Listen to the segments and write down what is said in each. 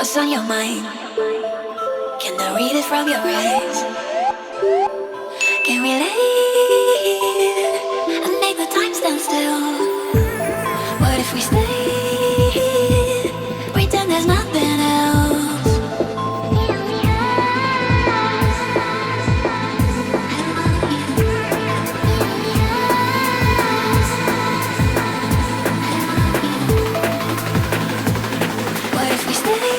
What's on your mind? Can I read it from your eyes? Can we leave and make the time stand still? What if we stay? Pretend there's nothing else. What if we stay?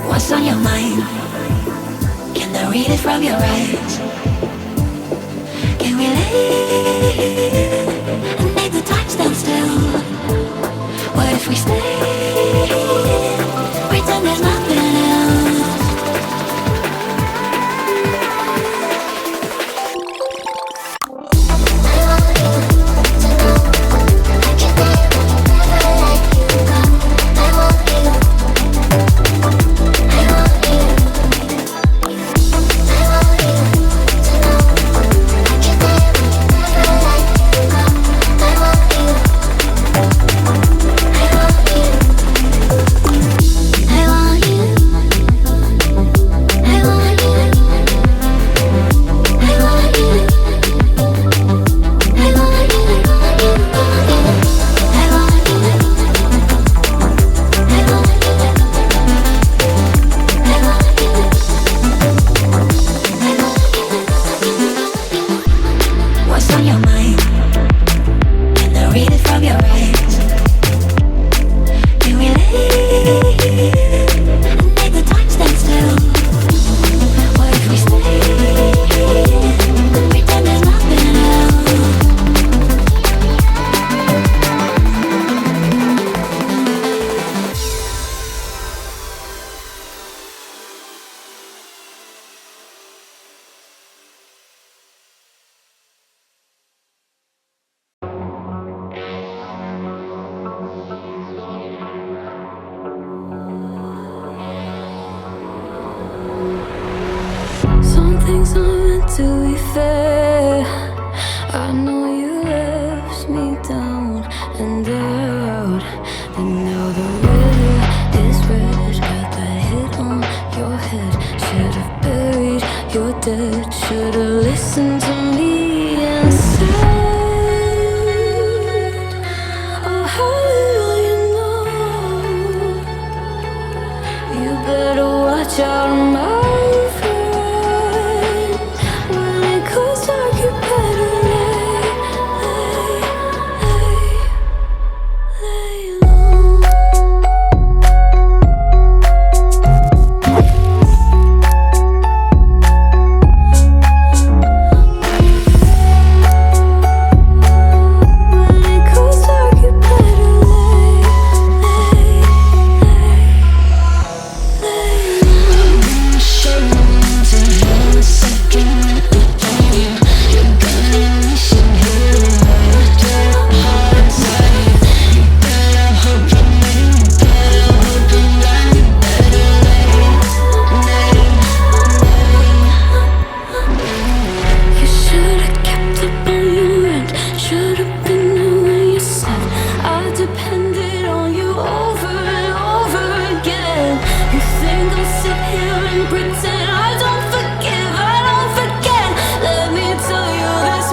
What's on your mind? Can I read it from your eyes? Can we leave and make the time stand still? What if we stay? Pretend there's nothing else. Things aren't meant to be fair. I know you left me down and out, and now the river is red. Got that hit on your head. Should've buried your dead. Should've listened to me and said, oh, how little you know. You better watch out, my pretend I don't forgive, I don't forget. Let me tell you this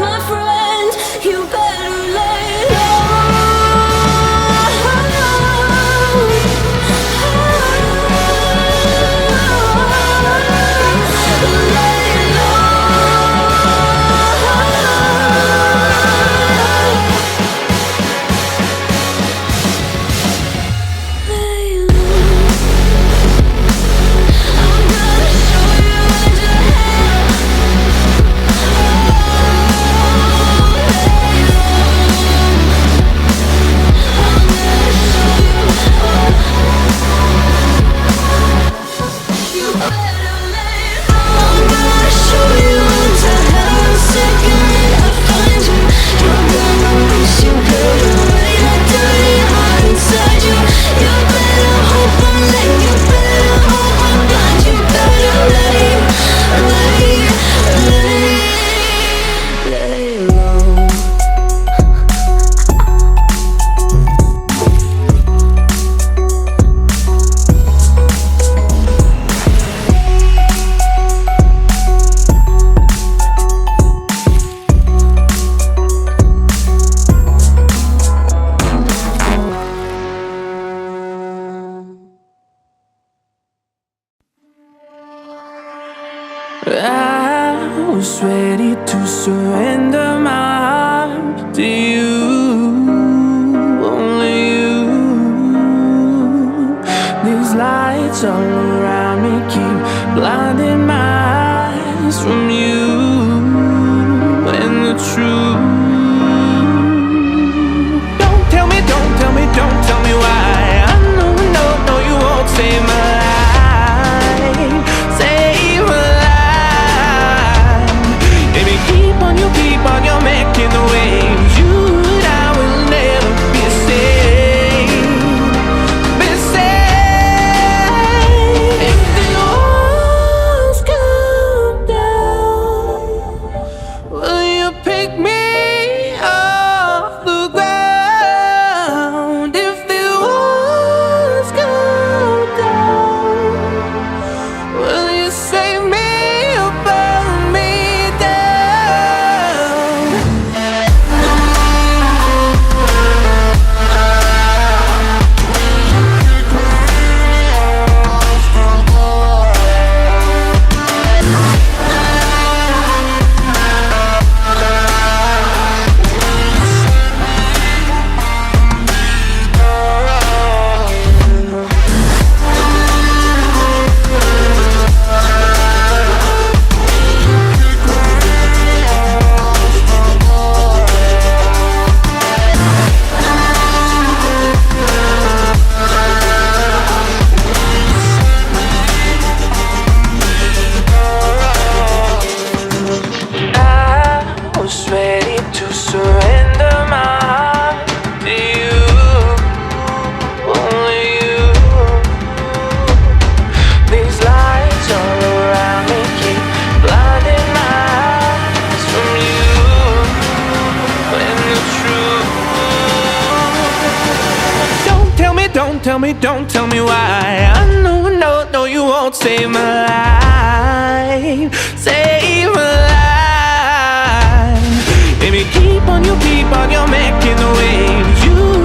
ready to surrender my heart to you, only you. These lights all around me keep blinding my eyes from you and the truth. Don't tell me, don't tell me, don't tell me why. I know, no, no, you won't save my life, save my life. Baby, keep on, you're making the waves. You and I will never be safe, be safe. If the walls come down, will you pick me off the ground? If the walls come down, will you save me or burn me down? I was ready to surrender my heart to you, only you. These lights all around me keep blinding my eyes from you and the truth. Don't tell me, don't tell me, don't tell me why. I know, no, no, you won't save my life, save my life. Baby, keep on, you're making the waves.